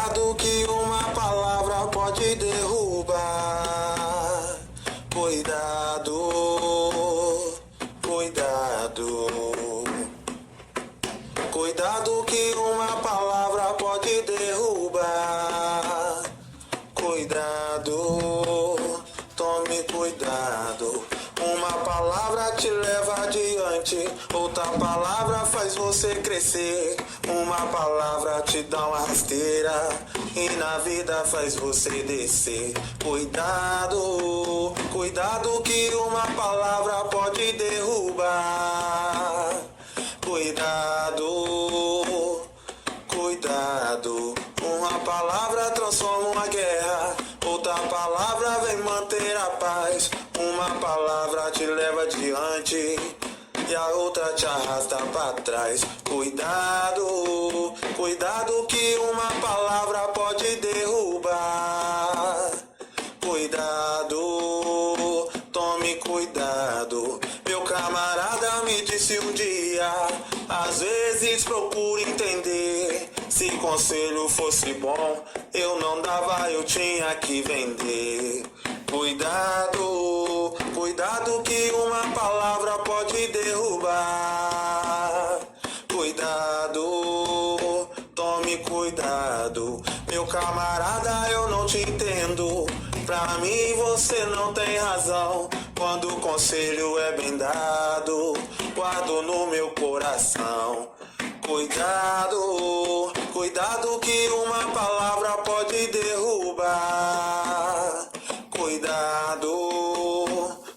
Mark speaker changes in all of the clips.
Speaker 1: Cuidado que uma palavra pode derrubar. Cuidado, cuidado. Cuidado que uma palavra pode derrubar. Cuidado, tome cuidado. Uma palavra te leva adiante, outra palavra faz você crescer. Uma palavra te dá uma rasteira e na vida faz você descer. Cuidado, cuidado que uma palavra pode derrubar. Cuidado, cuidado. Uma palavra transforma uma guerra, outra palavra vem manter a paz. Uma palavra te leva adiante e a outra te arrasta para trás. Cuidado, cuidado que uma palavra pode derrubar. Cuidado, tome cuidado. Meu camarada me disse um dia, às vezes procure entender. Se conselho fosse bom, eu não dava, eu tinha que vender. Cuidado, cuidado que uma palavra pode derrubar. Cuidado, tome cuidado. Meu camarada, eu não te entendo. Pra mim você não tem razão. Quando o conselho é bem dado, guardo no meu coração. Cuidado, cuidado que uma palavra pode derrubar. Cuidado,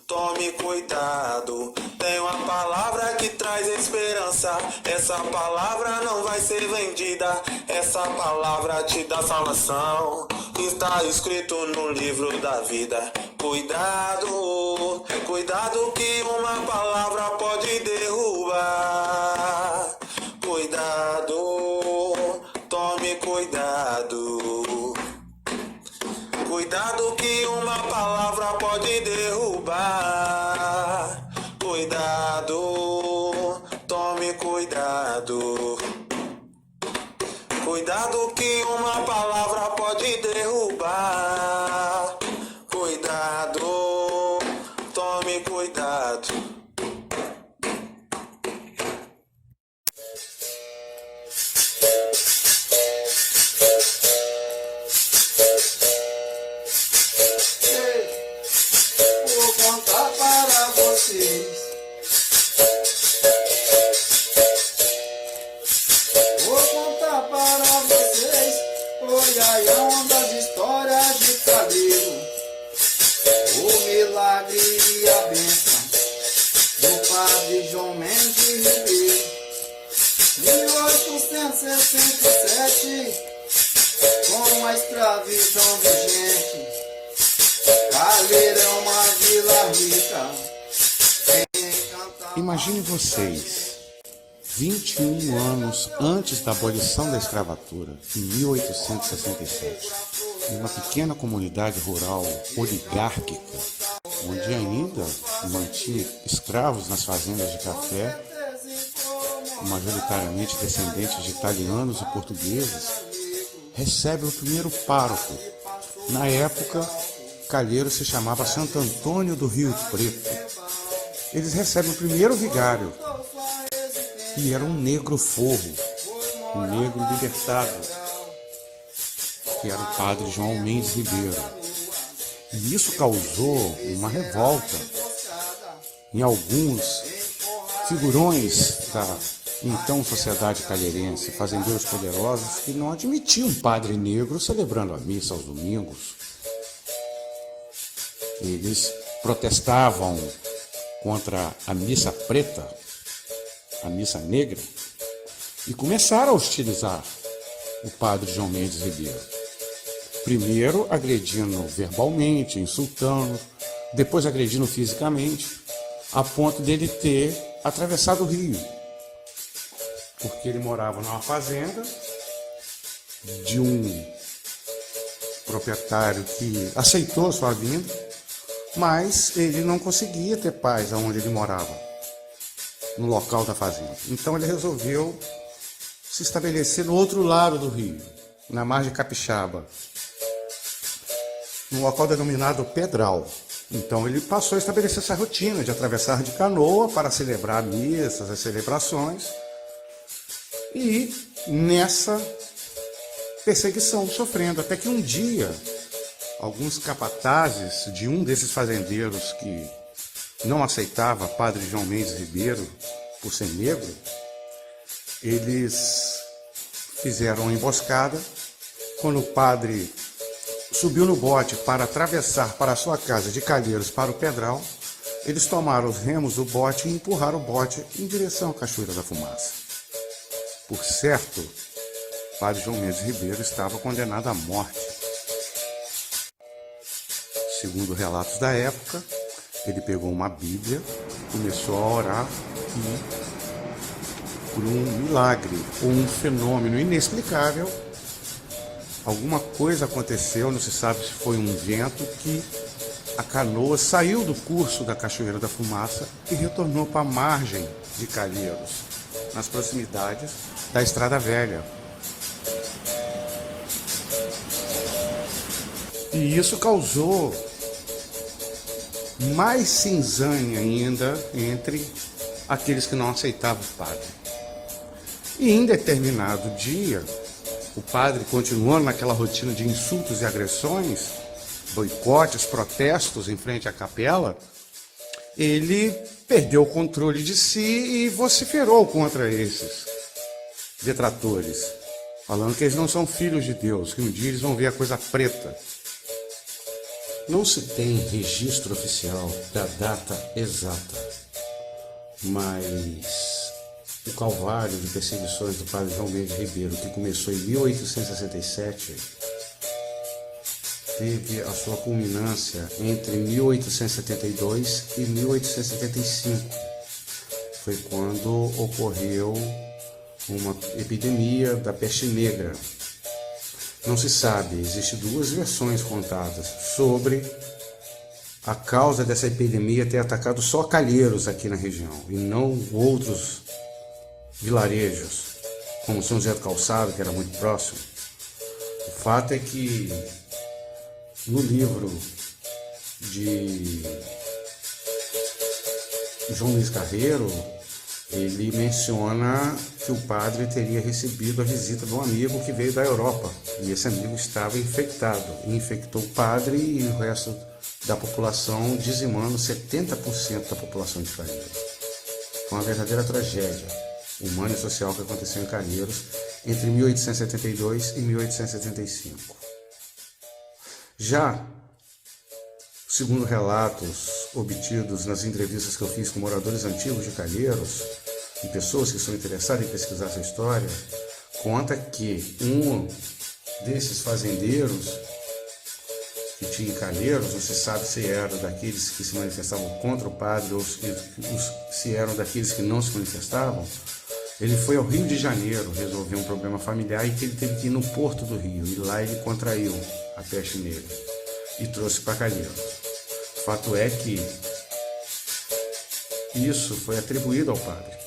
Speaker 1: tome cuidado. Tem uma palavra que traz esperança. Essa palavra não vai ser vendida. Essa palavra te dá salvação. Está escrito no livro da vida. Cuidado, cuidado que uma palavra pode derrubar. Cuidado, tome cuidado. Cuidado que uma palavra pode derrubar. Cuidado, tome cuidado. Cuidado que uma palavra pode derrubar. Cuidado, tome cuidado.
Speaker 2: Vou contar para vocês. Vou contar para vocês o iaião das histórias de Calheiro, o milagre e a bênção do padre João Mendes Ribeiro. 1867, com a escravidão vigente, Calheiro é uma vila rica.
Speaker 3: Imagine vocês, 21 anos antes da abolição da escravatura, em 1867, em uma pequena comunidade rural oligárquica, onde ainda mantinha escravos nas fazendas de café, majoritariamente descendentes de italianos e portugueses, recebe o primeiro pároco. Na época, Calheiro se chamava Santo Antônio do Rio Preto. Eles recebem o primeiro vigário, e era um negro forro, um negro libertado, que era o padre João Mendes Ribeiro. E isso causou uma revolta em alguns figurões da então sociedade calheirense, fazendeiros poderosos, que não admitiam um padre negro celebrando a missa aos domingos. Eles protestavam contra a missa preta, a missa negra, e começaram a hostilizar o padre João Mendes Ribeiro. Primeiro agredindo verbalmente, insultando, depois agredindo fisicamente, a ponto dele ter atravessado o rio, porque ele morava numa fazenda de um proprietário que aceitou sua vinda, mas ele não conseguia ter paz aonde ele morava, no local da fazenda. Então ele resolveu se estabelecer no outro lado do rio, na margem capixaba, num local denominado Pedral. Então ele passou a estabelecer essa rotina de atravessar de canoa para celebrar missas, as celebrações, e nessa perseguição sofrendo, até que um dia alguns capatazes de um desses fazendeiros que não aceitava Padre João Mendes Ribeiro por ser negro, eles fizeram uma emboscada. Quando o padre subiu no bote para atravessar para a sua casa de Calheiros para o Pedral, eles tomaram os remos do bote e empurraram o bote em direção à Cachoeira da Fumaça. Por certo, Padre João Mendes Ribeiro estava condenado à morte. Segundo relatos da época, ele pegou uma Bíblia, começou a orar e, por um milagre ou um fenômeno inexplicável, alguma coisa aconteceu, não se sabe se foi um vento, que a canoa saiu do curso da Cachoeira da Fumaça e retornou para a margem de Calheiros, nas proximidades da Estrada Velha. E isso causou mais cinzanha ainda entre aqueles que não aceitavam o padre. E em determinado dia, o padre, continuando naquela rotina de insultos e agressões, boicotes, protestos em frente à capela, ele perdeu o controle de si e vociferou contra esses detratores, falando que eles não são filhos de Deus, que um dia eles vão ver a coisa preta.
Speaker 4: Não se tem registro oficial da data exata, mas o calvário de perseguições do padre João Mendes Ribeiro, que começou em 1867, teve a sua culminância entre 1872 e 1875. Foi quando ocorreu uma epidemia da peste negra. Não se sabe, existem duas versões contadas sobre a causa dessa epidemia ter atacado só Calheiros aqui na região e não outros vilarejos, como São José do Calçado, que era muito próximo. O fato é que no livro de João Luiz Carreiro, ele menciona que o padre teria recebido a visita de um amigo que veio da Europa, e esse amigo estava infectado, e infectou o padre e o resto da população, dizimando 70% da população de Calheiros. Foi uma verdadeira tragédia humana e social que aconteceu em Calheiros entre 1872 e 1875. Já, segundo relatos obtidos nas entrevistas que eu fiz com moradores antigos de Calheiros e pessoas que são interessadas em pesquisar essa história, conta que um desses fazendeiros que tinha em Calheiros, não se sabe se era daqueles que se manifestavam contra o padre ou se eram daqueles que não se manifestavam, ele foi ao Rio de Janeiro resolver um problema familiar e que ele teve que ir no Porto do Rio, e lá ele contraiu a peste negra e trouxe para Calheiros. O fato é que isso foi atribuído ao padre.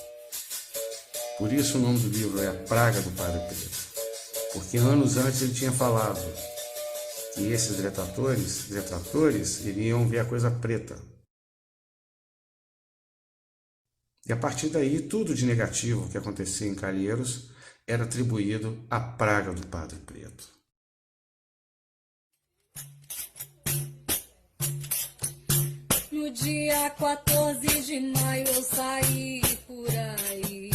Speaker 4: Por isso o nome do livro é A Praga do Padre Preto, porque anos antes ele tinha falado que esses detratores iriam ver a coisa preta. E a partir daí, tudo de negativo que acontecia em Calheiros era atribuído à praga do Padre Preto.
Speaker 5: No dia 14 de maio eu saí por aí.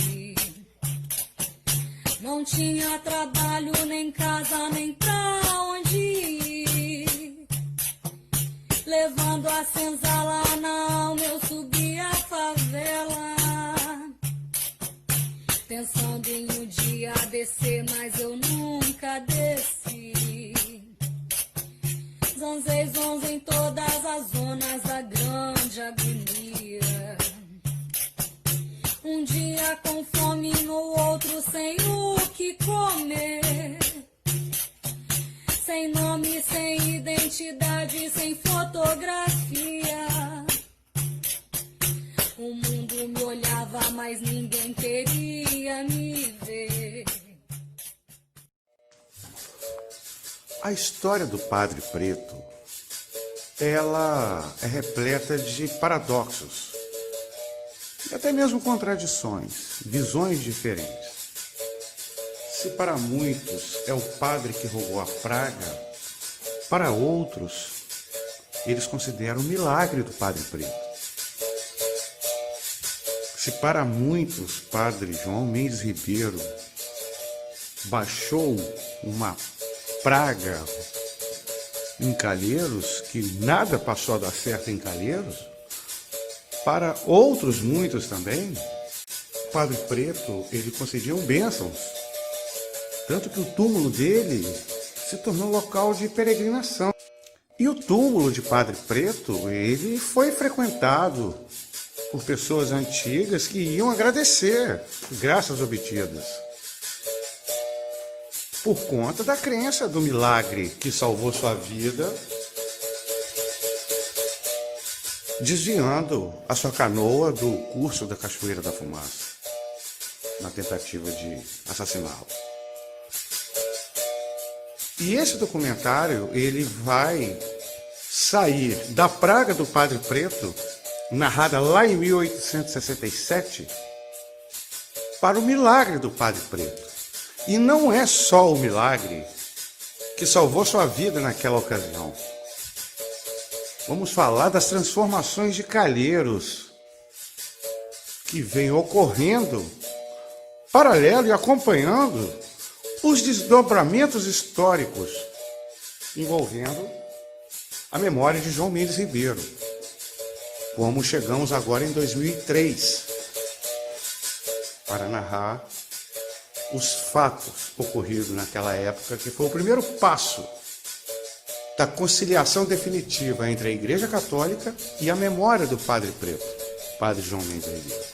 Speaker 5: Não tinha trabalho, nem casa, nem pra onde ir. Levando a senzala na alma, eu subi a favela. Pensando em um dia descer, mas eu nunca desci. Zanzei zonze em todas as zonas da grande agonia. Um dia com fome, no outro sem o que comer. Sem nome, sem identidade, sem fotografia. O mundo me olhava, mas ninguém queria me ver.
Speaker 3: A história do Padre Preto, ela é repleta de paradoxos e até mesmo contradições, visões diferentes. Se para muitos é o padre que roubou a praga, para outros eles consideram o milagre do Padre Preto. Se para muitos Padre João Mendes Ribeiro baixou uma praga em Calheiros, que nada passou a dar certo em Calheiros, para outros muitos também, o Padre Preto, ele concedia bênçãos, tanto que o túmulo dele se tornou local de peregrinação. E o túmulo de Padre Preto, ele foi frequentado por pessoas antigas que iam agradecer graças obtidas, por conta da crença do milagre que salvou sua vida, desviando a sua canoa do curso da Cachoeira da Fumaça, na tentativa de assassiná-lo. E esse documentário, ele vai sair da praga do Padre Preto, narrada lá em 1867, para o milagre do Padre Preto. E não é só o milagre que salvou sua vida naquela ocasião. Vamos falar das transformações de Calheiros que vem ocorrendo paralelo e acompanhando os desdobramentos históricos envolvendo a memória de João Mendes Ribeiro, como chegamos agora em 2003 para narrar os fatos ocorridos naquela época, que foi o primeiro passo da conciliação definitiva entre a Igreja Católica e a memória do Padre Preto, Padre João Mendes Ribeiro.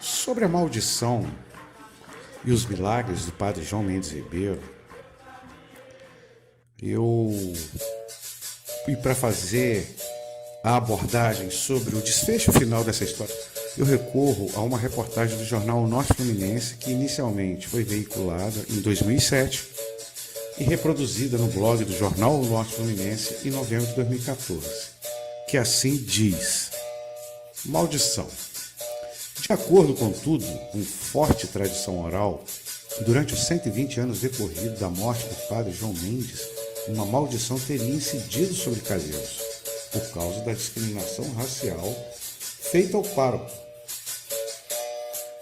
Speaker 3: Sobre a maldição e os milagres do Padre João Mendes Ribeiro, e para fazer a abordagem sobre o desfecho final dessa história, eu recorro a uma reportagem do jornal Norte Fluminense, que inicialmente foi veiculada em 2007 e reproduzida no blog do jornal Norte Fluminense em novembro de 2014, que assim diz: maldição. De acordo com tudo, com forte tradição oral, durante os 120 anos decorridos da morte do Padre João Mendes, uma maldição teria incidido sobre Calheiros, por causa da discriminação racial feita ao pároco.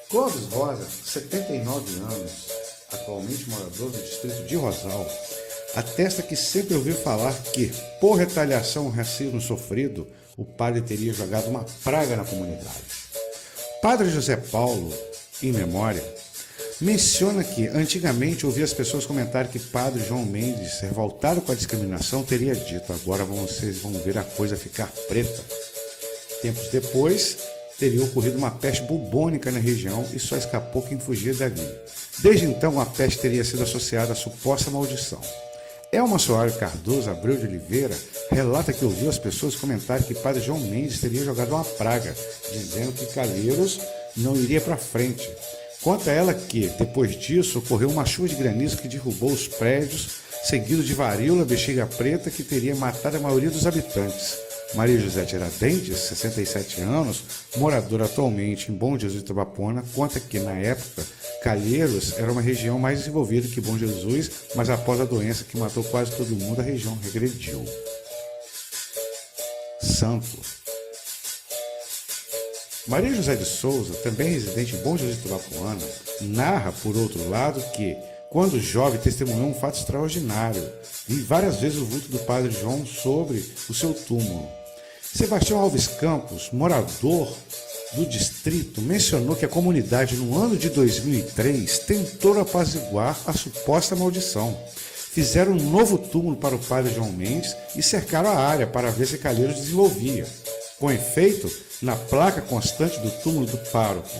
Speaker 3: Clóvis Rosa, 79 anos, atualmente morador do distrito de Rosal, atesta que sempre ouviu falar que, por retaliação ao racismo sofrido, o padre teria jogado uma praga na comunidade. Padre José Paulo, em memória, menciona que antigamente ouvia as pessoas comentarem que Padre João Mendes, revoltado com a discriminação, teria dito: agora vocês vão ver a coisa ficar preta. Tempos depois, teria ocorrido uma peste bubônica na região e só escapou quem fugia dali. Desde então, a peste teria sido associada à suposta maldição. Elma Soares Cardoso Abreu de Oliveira relata que ouviu as pessoas comentarem que Padre João Mendes teria jogado uma praga, dizendo que Calheiros não iria para frente. Conta ela que, depois disso, ocorreu uma chuva de granizo que derrubou os prédios, seguido de varíola, bexiga preta, que teria matado a maioria dos habitantes. Maria José Tiradentes, 67 anos, moradora atualmente em Bom Jesus de Itabapoana, conta que, na época, Calheiros era uma região mais desenvolvida que Bom Jesus, mas após a doença que matou quase todo mundo, a região regrediu. Santo. Maria José de Souza, também residente em Bom Jesus de Itabapoana, narra, por outro lado, que, quando jovem, testemunhou um fato extraordinário. Vi várias vezes o vulto do Padre João sobre o seu túmulo. Sebastião Alves Campos, morador do distrito, mencionou que a comunidade, no ano de 2003, tentou apaziguar a suposta maldição. Fizeram um novo túmulo para o Padre João Mendes e cercaram a área para ver se Calheiros desenvolvia. Com efeito, na placa constante do túmulo do pároco,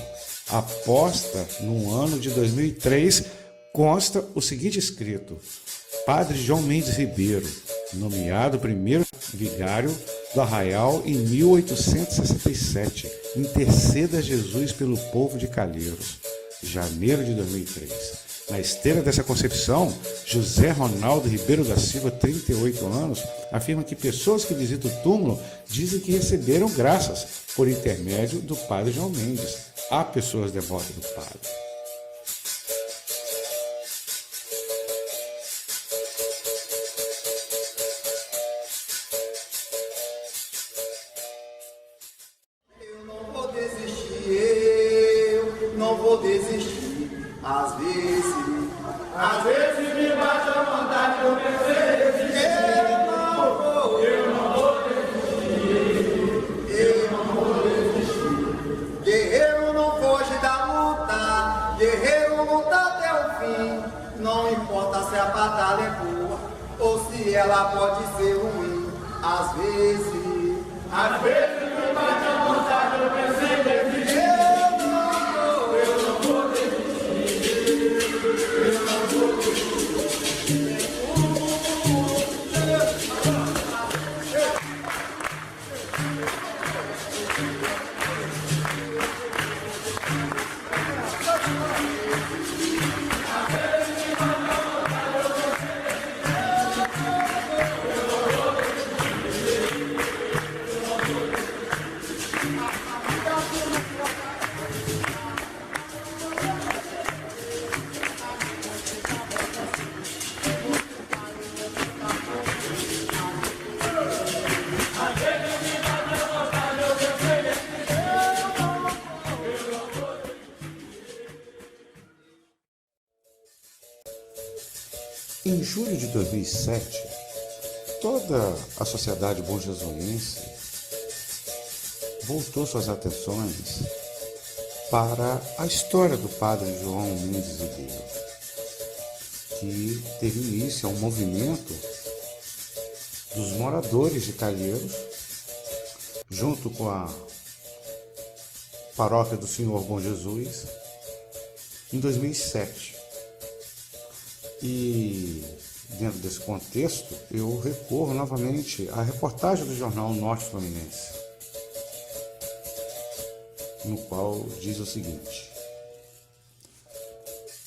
Speaker 3: aposta no ano de 2003, consta o seguinte escrito: Padre João Mendes Ribeiro, nomeado primeiro vigário do Arraial em 1867, interceda a Jesus pelo povo de Calheiros, janeiro de 2003. Na esteira dessa concepção, José Ronaldo Ribeiro da Silva, 38 anos, afirma que pessoas que visitam o túmulo dizem que receberam graças por intermédio do Padre João Mendes. Há pessoas devotas do Padre.
Speaker 2: Eu não vou desistir. Às vezes me bate a vontade de eu desistir. Eu não vou desistir. Guerreiro não foge da luta, guerreiro luta até o fim. Não importa se a batalha é boa ou se ela pode ser ruim. Às vezes me bate a vontade de eu desistir. Eu não vou desistir. Eu não vou desistir.
Speaker 3: Em julho de 2007, toda a sociedade bonjesuense voltou suas atenções para a história do Padre João Mendes Ribeiro, que teve início a um movimento dos moradores de Calheiros, junto com a Paróquia do Senhor Bom Jesus, em 2007. E, dentro desse contexto, eu recorro novamente à reportagem do jornal Norte Fluminense, no qual diz o seguinte: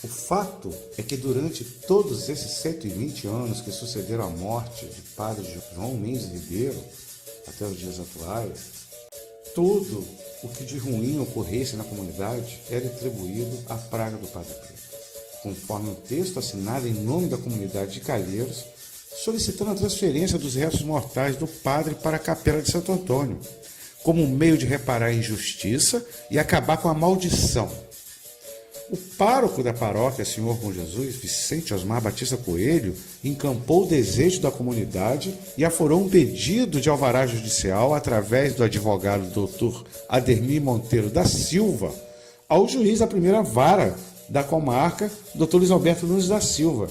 Speaker 3: o fato é que durante todos esses 120 anos que sucederam a morte de Padre João Mendes Ribeiro, até os dias atuais, tudo o que de ruim ocorresse na comunidade era atribuído à praga do Padre Preto, conforme um texto assinado em nome da comunidade de Calheiros, solicitando a transferência dos restos mortais do padre para a Capela de Santo Antônio, como um meio de reparar a injustiça e acabar com a maldição. O pároco da paróquia, Senhor Bom Jesus, Vicente Osmar Batista Coelho, encampou o desejo da comunidade e aforou um pedido de alvará judicial através do advogado Dr. Ademir Monteiro da Silva ao juiz da primeira vara da comarca, Dr. Luiz Alberto Nunes da Silva,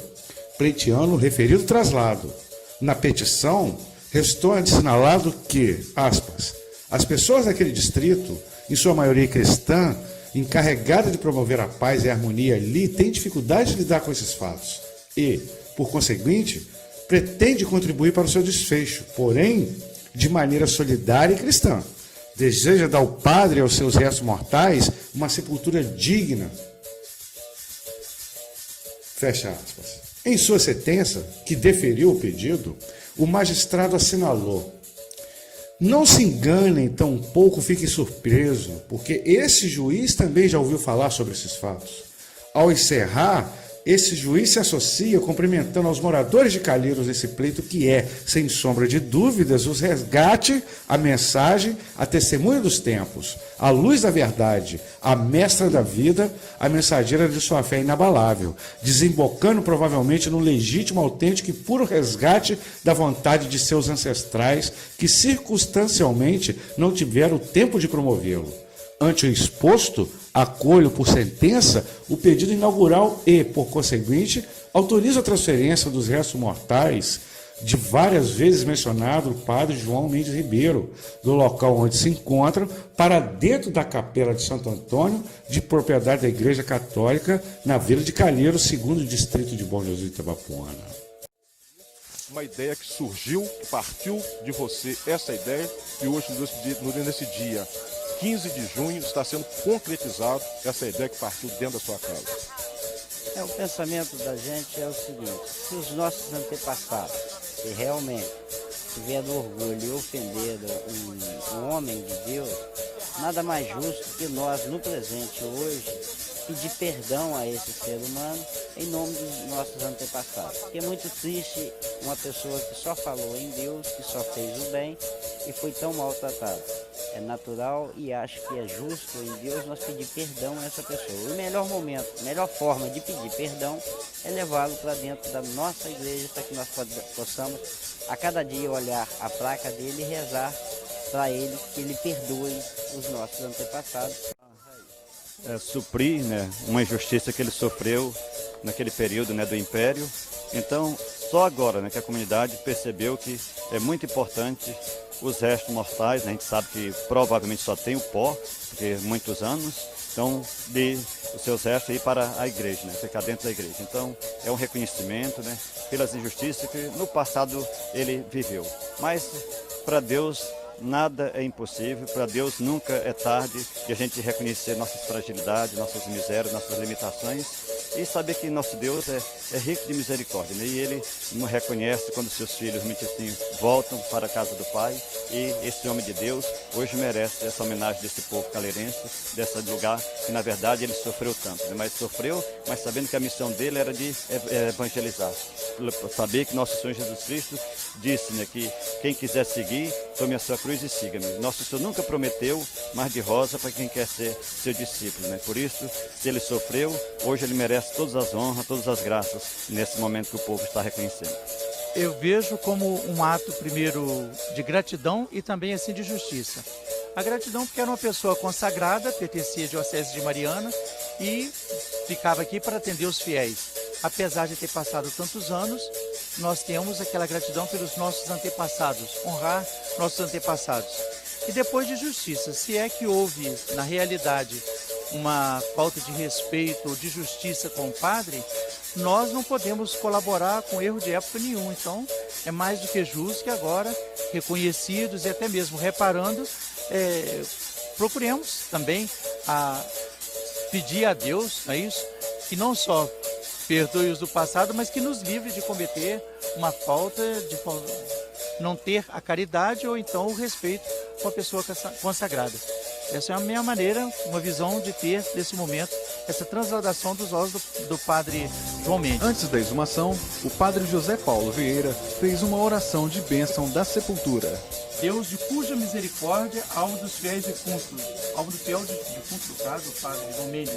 Speaker 3: pleiteando o referido traslado. Na petição, restou assinalado que, aspas, as pessoas daquele distrito em sua maioria cristã, encarregada de promover a paz e a harmonia ali, tem dificuldade de lidar com esses fatos e, por conseguinte, pretende contribuir para o seu desfecho, porém, de maneira solidária e cristã. Deseja dar ao padre e aos seus restos mortais uma sepultura digna. Fecha aspas. Em sua sentença, que deferiu o pedido, o magistrado assinalou: não se enganem, tampouco fiquem surpresos, porque esse juiz também já ouviu falar sobre esses fatos. Ao encerrar, esse juiz se associa cumprimentando aos moradores de Calheiros nesse pleito que é, sem sombra de dúvidas, o resgate, a mensagem, a testemunha dos tempos, a luz da verdade, a mestra da vida, a mensageira de sua fé inabalável, desembocando provavelmente no legítimo, autêntico e puro resgate da vontade de seus ancestrais que circunstancialmente não tiveram tempo de promovê-lo. Ante o exposto, acolho por sentença o pedido inaugural e, por conseguinte, autorizo a transferência dos restos mortais de várias vezes mencionado o padre João Mendes Ribeiro, do local onde se encontram, para dentro da capela de Santo Antônio, de propriedade da Igreja Católica, na Vila de Calheiros, segundo distrito de Bom Jesus de Itabapoana.
Speaker 6: Uma ideia que surgiu, que partiu de você, essa ideia, e hoje, nesse dia 15 de junho, está sendo concretizado essa ideia que partiu dentro da sua casa.
Speaker 7: O pensamento da gente é o seguinte: se os nossos antepassados, se realmente tiveram orgulho e ofenderam um homem de Deus, nada mais justo que nós, no presente hoje, pedir perdão a esse ser humano em nome dos nossos antepassados. Porque é muito triste uma pessoa que só falou em Deus, que só fez o bem e foi tão maltratada. É natural e acho que é justo em Deus nós pedir perdão a essa pessoa. O melhor momento, a melhor forma de pedir perdão é levá-lo para dentro da nossa igreja, para que nós possamos a cada dia olhar a placa dele e rezar para ele que ele perdoe os nossos antepassados.
Speaker 8: Suprir, né, uma injustiça que ele sofreu naquele período, né, do Império. Então, só agora, né, que a comunidade percebeu que é muito importante os restos mortais, né, a gente sabe que provavelmente só tem o pó, porque muitos anos, então de os seus restos ir para a igreja, né, ficar dentro da igreja. Então, é um reconhecimento, né, pelas injustiças que no passado ele viveu. Mas, para Deus, nada é impossível, para Deus nunca é tarde de a gente reconhecer nossas fragilidades, nossas misérias, nossas limitações e saber que nosso Deus é rico de misericórdia, né? E Ele nos reconhece quando seus filhos muitos assim, voltam para a casa do Pai, e esse homem de Deus hoje merece essa homenagem desse povo calheirense, desse lugar que na verdade ele sofreu tanto, né? Mas sofreu, mas sabendo que a missão dele era de evangelizar, saber que nosso Senhor Jesus Cristo disse, né, que quem quiser seguir, tome a sua cruz e siga-me. Nosso Senhor nunca prometeu mar de rosa para quem quer ser seu discípulo, né? Por isso, se ele sofreu, hoje ele merece todas as honras, todas as graças nesse momento que o povo está reconhecendo.
Speaker 9: Eu vejo como um ato, primeiro, de gratidão e também assim de justiça. A gratidão porque era uma pessoa consagrada, pertencia à Diocese de Mariana e ficava aqui para atender os fiéis. Apesar de ter passado tantos anos, nós temos aquela gratidão pelos nossos antepassados, honrar nossos antepassados. E depois de justiça, se é que houve, na realidade, uma falta de respeito ou de justiça com o padre, nós não podemos colaborar com erro de época nenhum. Então, é mais do que justo que agora, reconhecidos e até mesmo reparando, procuremos também pedir a Deus, não é isso? Que não só perdoe-os do passado, mas que nos livre de cometer uma falta, de não ter a caridade ou então o respeito com a pessoa consagrada. Essa é a minha maneira, uma visão de ter, nesse momento, essa transladação dos ossos do padre João Mendes.
Speaker 10: Antes da exumação, o padre José Paulo Vieira fez uma oração de bênção da sepultura.
Speaker 9: Deus, de cuja misericórdia, alvo dos fiéis defuntos, alvo do fiel defunto, no caso, o padre João Mendes,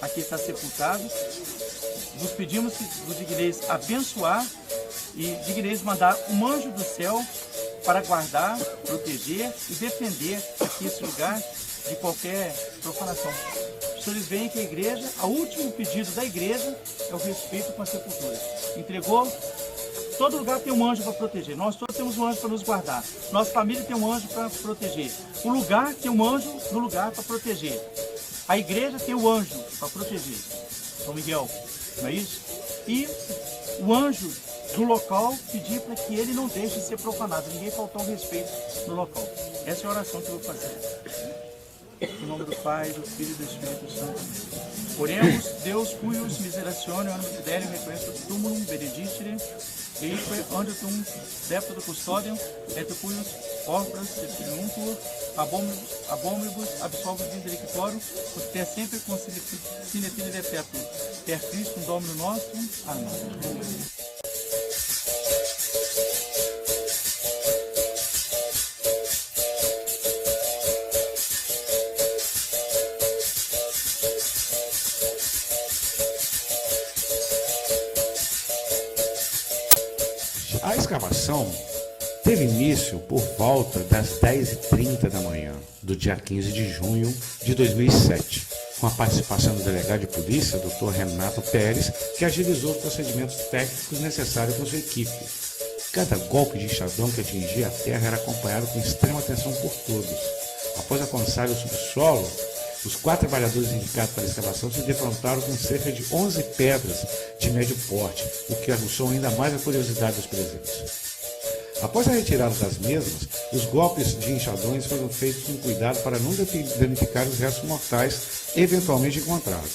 Speaker 9: aqui está sepultado, vos pedimos que vos digneis abençoar e digneis mandar um anjo do céu para guardar, proteger e defender aqui esse lugar de qualquer profanação. Os senhores veem que a igreja, o último pedido da igreja é o respeito com a sepultura. Entregou Todo lugar tem um anjo para proteger. Nós todos temos um anjo para nos guardar. Nossa família tem um anjo para proteger. O lugar tem um anjo no lugar para proteger. A igreja tem o anjo para proteger. São Miguel, não é isso? E o anjo do local pedir para que ele não deixe de ser profanado. Ninguém faltou respeito no local. Essa é a oração que eu vou fazer. Em nome do Pai, do Filho e do Espírito Santo. Oremos, Deus cuius miseratione, anima fidelio, requestur tumulum benedicere, eique angetum depto custodium, et cuius obras sepuluntur, abomnibus absolvos indelictorum, ut per sempre con sine fide perpetuum. Per Christum Domino nostrum. Amém.
Speaker 3: A escavação teve início por volta das 10h30 da manhã do dia 15 de junho de 2007, com a participação do delegado de polícia, Dr. Renato Pérez, que agilizou os procedimentos técnicos necessários com sua equipe. Cada golpe de enxadão que atingia a terra era acompanhado com extrema atenção por todos. Após alcançar o subsolo, os 4 trabalhadores indicados para a escavação se defrontaram com cerca de 11 pedras de médio porte, o que aguçou ainda mais a curiosidade dos presentes. Após a retirada das mesmas, os golpes de enxadões foram feitos com cuidado para não danificar os restos mortais eventualmente encontrados.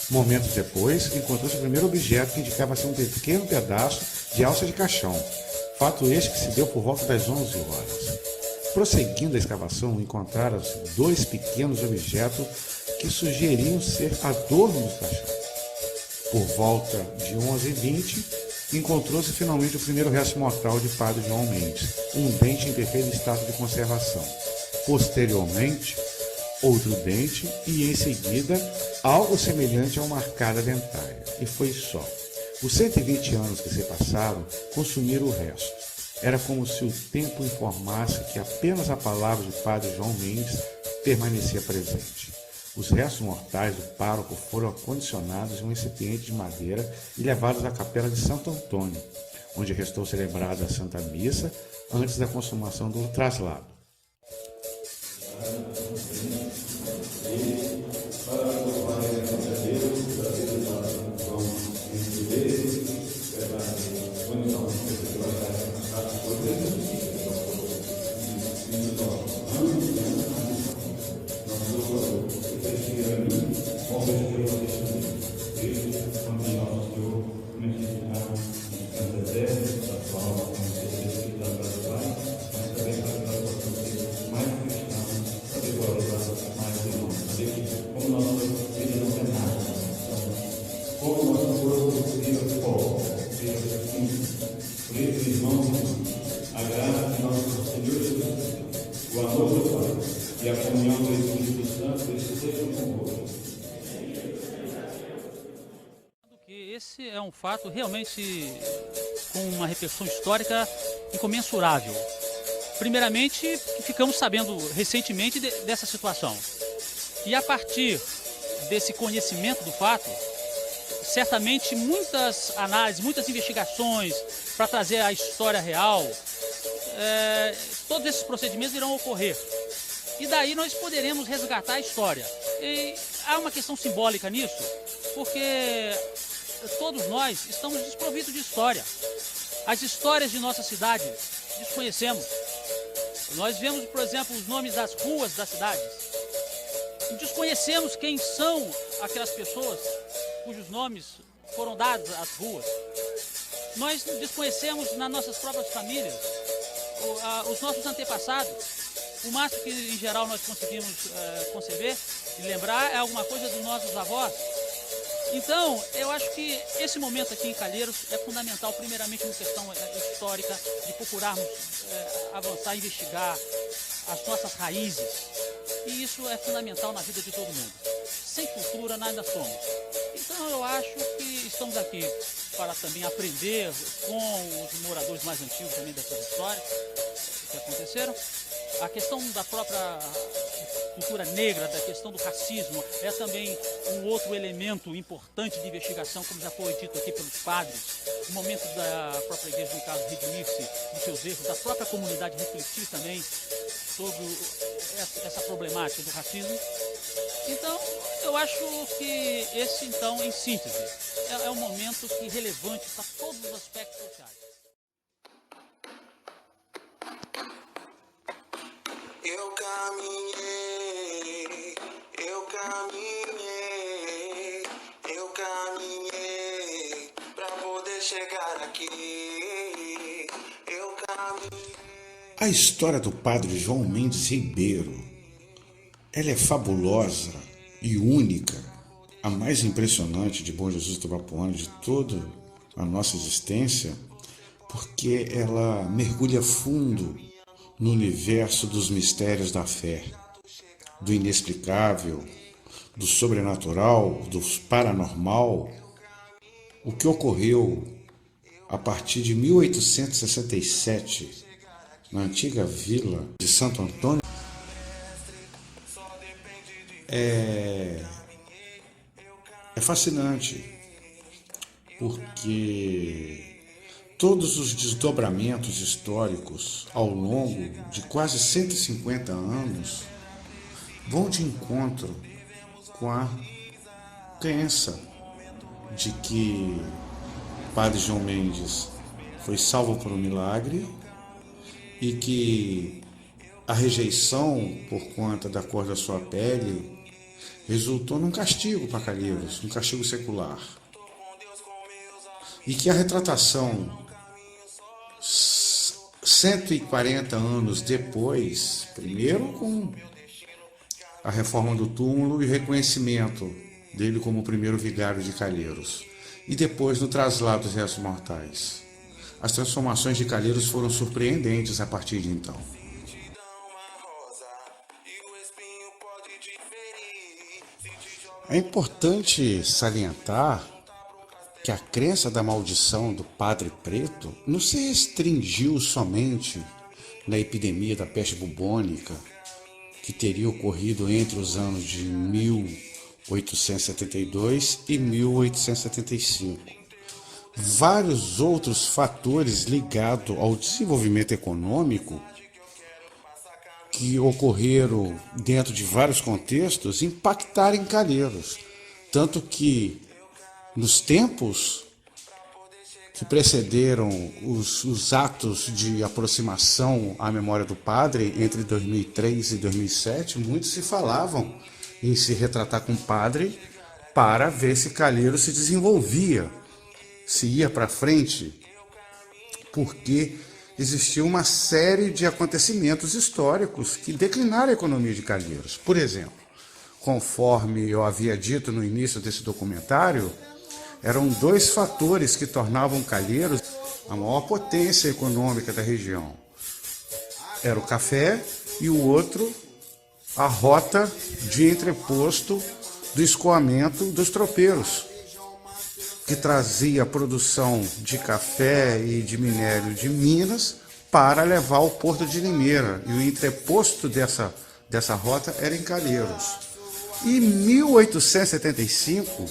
Speaker 3: Momentos depois, encontrou-se o primeiro objeto que indicava ser um pequeno pedaço de alça de caixão, fato este que se deu por volta das 11 horas. Prosseguindo a escavação, encontraram-se 2 pequenos objetos que sugeriam ser adorno dos caixões. Por volta de 11h20, encontrou-se finalmente o primeiro resto mortal de Padre João Mendes, um dente em perfeito estado de conservação. Posteriormente, outro dente e, em seguida, algo semelhante a uma arcada dentária. E foi só. Os 120 anos que se passaram consumiram o resto. Era como se o tempo informasse que apenas a palavra de Padre João Mendes permanecia presente. Os restos mortais do pároco foram acondicionados em um recipiente de madeira e levados à capela de Santo Antônio, onde restou celebrada a Santa Missa antes da consumação do traslado.
Speaker 11: Esse é um fato realmente com uma repercussão histórica incomensurável. Primeiramente, ficamos sabendo recentemente dessa situação. E a partir desse conhecimento do fato, certamente muitas análises, muitas investigações para trazer a história real, todos esses procedimentos irão ocorrer. E daí nós poderemos resgatar a história. E há uma questão simbólica nisso, porque todos nós estamos desprovidos de história. As histórias de nossa cidade desconhecemos. Nós vemos, por exemplo, os nomes das ruas das cidades. E desconhecemos quem são aquelas pessoas cujos nomes foram dados às ruas. Nós desconhecemos nas nossas próprias famílias os nossos antepassados. O máximo que, em geral, nós conseguimos conceber e lembrar é alguma coisa dos nossos avós. Então, eu acho que esse momento aqui em Calheiros é fundamental, primeiramente, uma questão histórica, de procurarmos avançar, investigar as nossas raízes. E isso é fundamental na vida de todo mundo. Sem cultura, nada somos. Então, eu acho que estamos aqui para também aprender com os moradores mais antigos também dessas histórias que aconteceram. A questão da própria cultura negra, da questão do racismo, é também um outro elemento importante de investigação, como já foi dito aqui pelos padres, o momento da própria igreja, no caso, redimir-se dos seus erros, da própria comunidade refletir também sobre essa problemática do racismo. Então, eu acho que esse, então, em síntese, é um momento que é relevante para todos os aspectos sociais.
Speaker 1: Eu caminhei pra poder chegar aqui. Eu caminhei.
Speaker 3: A história do padre João Mendes Ribeiro, ela é fabulosa e única, a mais impressionante de Bom Jesus do Tabapuã de toda a nossa existência, porque ela mergulha fundo no universo dos mistérios da fé, do inexplicável, do sobrenatural, do paranormal, o que ocorreu a partir de 1867 na antiga vila de Santo Antônio. É fascinante, porque todos os desdobramentos históricos ao longo de quase 150 anos vão de encontro com a crença de que Padre João Mendes foi salvo por um milagre e que a rejeição por conta da cor da sua pele resultou num castigo para Calheiros, um castigo secular. E que a retratação 140 anos depois, primeiro com a reforma do túmulo e o reconhecimento dele como o primeiro vigário de Calheiros, e depois no traslado dos restos mortais. As transformações de Calheiros foram surpreendentes a partir de então. É importante salientar que a crença da maldição do Padre Preto não se restringiu somente na epidemia da peste bubônica, que teria ocorrido entre os anos de 1872 e 1875. Vários outros fatores ligados ao desenvolvimento econômico que ocorreram dentro de vários contextos impactaram em Calheiros, tanto que nos tempos que precederam os atos de aproximação à memória do padre entre 2003 e 2007, muitos se falavam em se retratar com o padre para ver se Calheiros se desenvolvia, se ia para frente, porque existia uma série de acontecimentos históricos que declinaram a economia de Calheiros. Por exemplo, conforme eu havia dito no início desse documentário, eram dois fatores que tornavam Calheiros a maior potência econômica da região. Era o café e o outro, a rota de entreposto do escoamento dos tropeiros, que trazia a produção de café e de minério de Minas para levar ao porto de Limeira. E o entreposto dessa rota era em Calheiros. E em 1875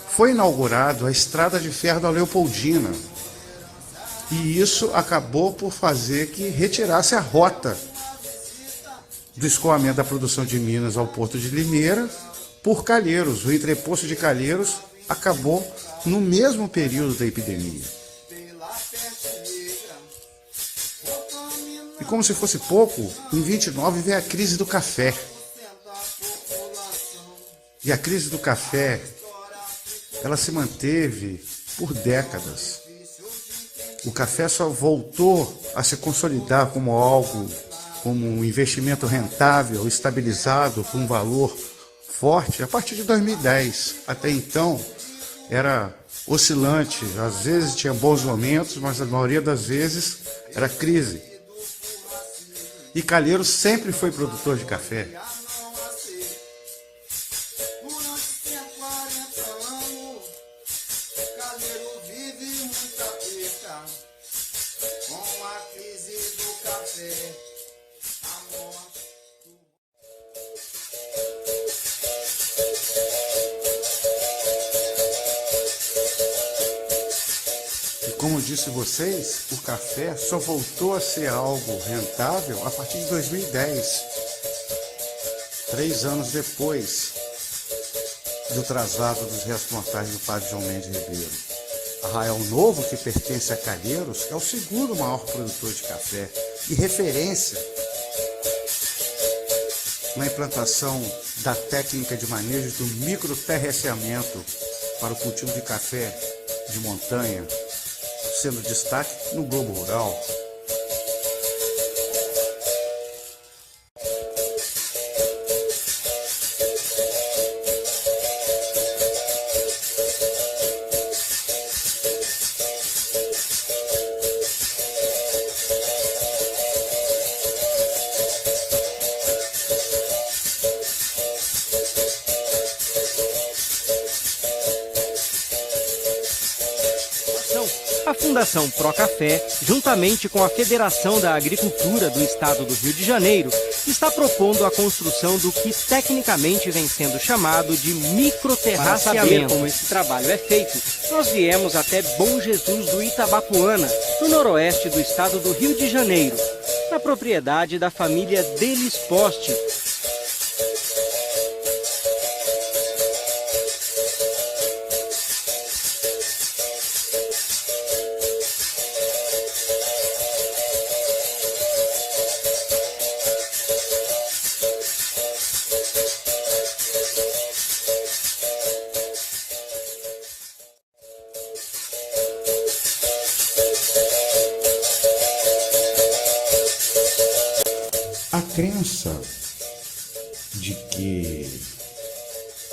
Speaker 3: foi inaugurado a Estrada de Ferro da Leopoldina. E isso acabou por fazer que retirasse a rota do escoamento da produção de Minas ao porto de Limeira por Calheiros. O entreposto de Calheiros acabou no mesmo período da epidemia. E como se fosse pouco, em 29 veio a crise do café. E a crise do café, ela se manteve por décadas. O café só voltou a se consolidar como algo, como um investimento rentável, estabilizado, com um valor forte, a partir de 2010. Até então, era oscilante, às vezes tinha bons momentos, mas a maioria das vezes era crise. E Calheiros sempre foi produtor de café. Como eu disse a vocês, o café só voltou a ser algo rentável a partir de 2010, 3 anos depois do traslado dos restos mortais do padre João Mendes Ribeiro. Arraial Novo, que pertence a Calheiros, é o segundo maior produtor de café e referência na implantação da técnica de manejo do microterraceamento para o cultivo de café de montanha, sendo destaque no globo rural.
Speaker 12: A Fundação Procafé, juntamente com a Federação da Agricultura do Estado do Rio de Janeiro, está propondo a construção do que tecnicamente vem sendo chamado de microterraceamento. Para saber como esse trabalho é feito, nós viemos até Bom Jesus do Itabapuana, no noroeste do estado do Rio de Janeiro, na propriedade da família Delis Poste.
Speaker 3: A crença de que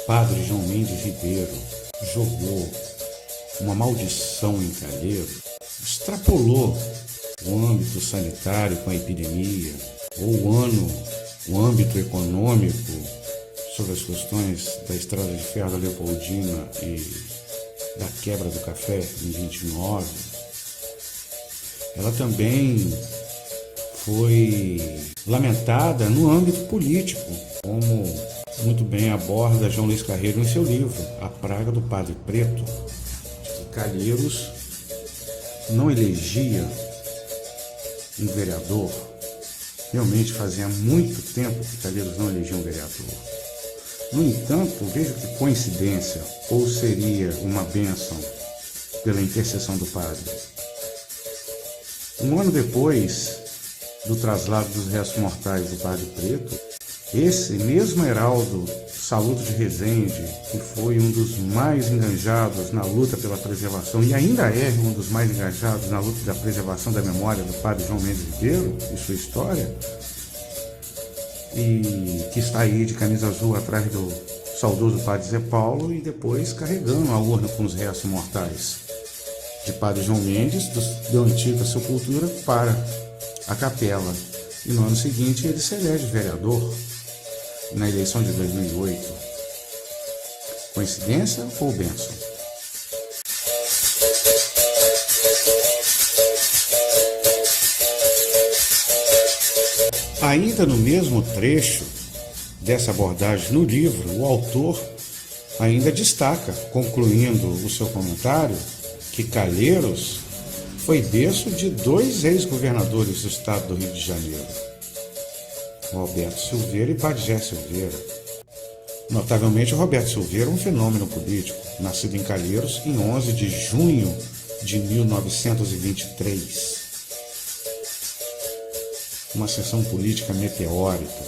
Speaker 3: Padre João Mendes Ribeiro jogou uma maldição em Calheiros extrapolou o âmbito sanitário com a epidemia, ou o âmbito econômico sobre as questões da Estrada de Ferro da Leopoldina e da quebra do café em 29. Ela também foi lamentada no âmbito político, como muito bem aborda João Luiz Carreiro em seu livro A Praga do Padre Preto, que Calheiros não elegia um vereador. Realmente fazia muito tempo que Calheiros não elegia um vereador. No entanto, vejo que coincidência, ou seria uma bênção pela intercessão do padre. Um ano depois do traslado dos restos mortais do Padre Preto, esse mesmo Heraldo Saludo de Rezende, que foi um dos mais engajados na luta pela preservação, e ainda é um dos mais engajados na luta da preservação da memória do Padre João Mendes Ribeiro e sua história, e que está aí de camisa azul atrás do saudoso Padre Zé Paulo, e depois carregando a urna com os restos mortais de Padre João Mendes, da antiga sepultura, para a capela. E no ano seguinte ele se elege vereador na eleição de 2008. Coincidência ou bênção? Ainda no mesmo trecho dessa abordagem no livro, o autor ainda destaca, concluindo o seu comentário, que Calheiros foi berço de 2 ex-governadores do estado do Rio de Janeiro, Roberto Silveira e Padre Silveira. Notavelmente, Roberto Silveira é um fenômeno político, nascido em Calheiros em 11 de junho de 1923. Uma ascensão política meteórica,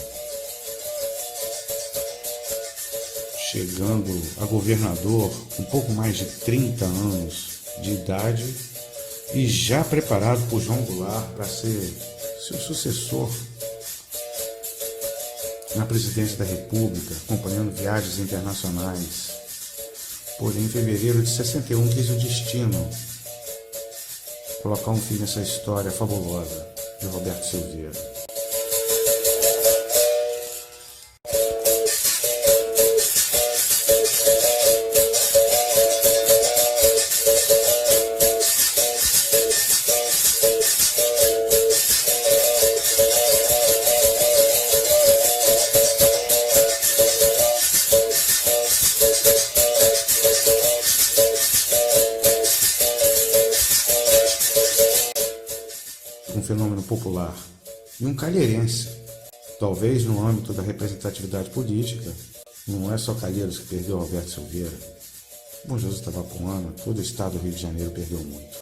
Speaker 3: chegando a governador com pouco mais de 30 anos de idade e já preparado por João Goulart para ser seu sucessor na presidência da República, acompanhando viagens internacionais. Porém, em fevereiro de 61, quis o destino colocar um fim nessa história fabulosa de Roberto Silveira. um fenômeno popular e um calheirense. Talvez no âmbito da representatividade política, não é só Calheiros que perdeu Roberto Silveira. Bom Jesus Tabapuana, todo o estado do Rio de Janeiro perdeu muito.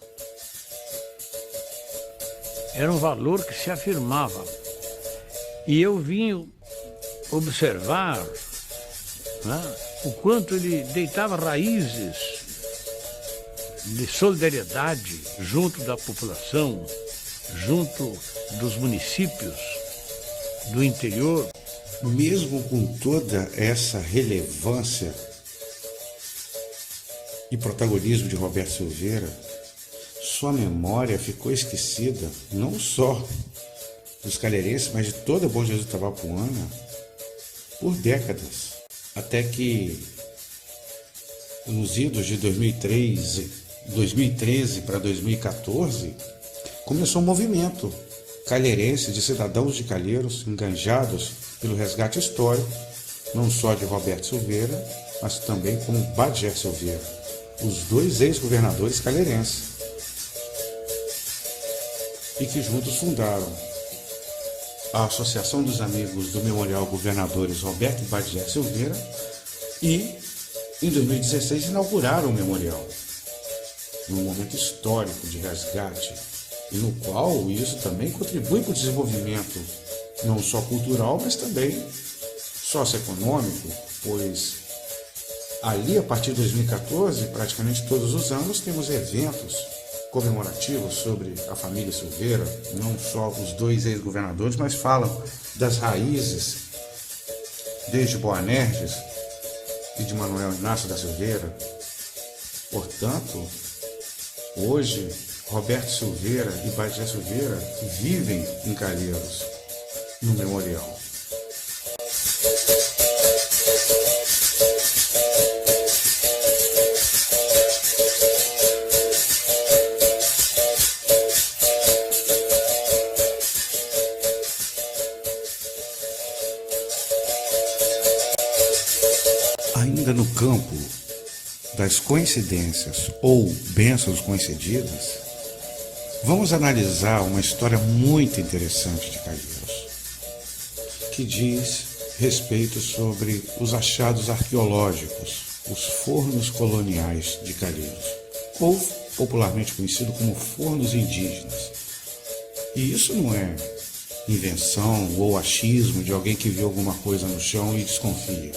Speaker 13: Era um valor que se afirmava. E eu vim observar, né, o quanto ele deitava raízes de solidariedade junto da população, junto dos municípios do interior.
Speaker 3: Mesmo com toda essa relevância e protagonismo de Roberto Silveira, sua memória ficou esquecida não só dos calheirenses, mas de toda Bom Jesus Tabapuana por décadas, até que nos idos de 2013 para 2014 começou um movimento calheirense de cidadãos de Calheiros engajados pelo resgate histórico, não só de Roberto Silveira, mas também com Bagé Silveira, os dois ex-governadores calheirenses, e que juntos fundaram a Associação dos Amigos do Memorial Governadores Roberto Bagé Silveira e, em 2016, inauguraram o memorial, num momento histórico de resgate, e no qual isso também contribui para o desenvolvimento não só cultural, mas também socioeconômico, pois ali, a partir de 2014, praticamente todos os anos, temos eventos comemorativos sobre a família Silveira, não só os dois ex-governadores, mas falam das raízes desde Boanerges e de Manuel Inácio da Silveira. Portanto, hoje, Roberto Silveira e Bagé Silveira vivem em Calheiros, no memorial. Ainda no campo das coincidências ou bênçãos concedidas, vamos analisar uma história muito interessante de Calheiros, que diz respeito sobre os achados arqueológicos, os fornos coloniais de Calheiros, ou popularmente conhecido como fornos indígenas. E isso não é invenção ou achismo de alguém que viu alguma coisa no chão e desconfia.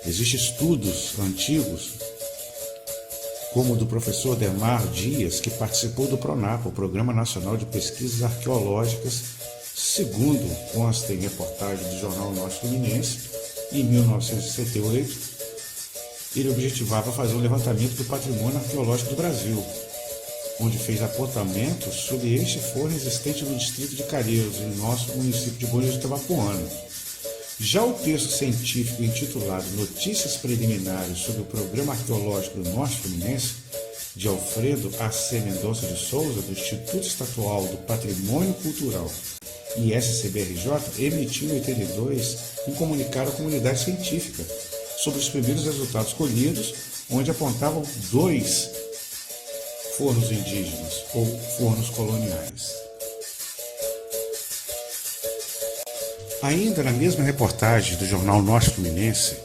Speaker 3: Existem estudos antigos, como o do professor Demar Dias, que participou do PRONAPA, o Programa Nacional de Pesquisas Arqueológicas, segundo consta em reportagem do jornal Norte Fluminense, em 1968, ele objetivava fazer um levantamento do patrimônio arqueológico do Brasil, onde fez apontamentos sobre este forno existente no distrito de Calheiros, em nosso município de Bom Jesus Tabapuana. Já o texto científico intitulado Notícias Preliminares sobre o Programa Arqueológico do Norte Fluminense, de Alfredo A.C. Mendonça de Souza, do Instituto Estadual do Patrimônio Cultural e SCBRJ, emitiu em 82 um comunicado à comunidade científica sobre os primeiros resultados colhidos, onde apontavam 2 fornos indígenas ou fornos coloniais. Ainda na mesma reportagem do jornal Norte Fluminense,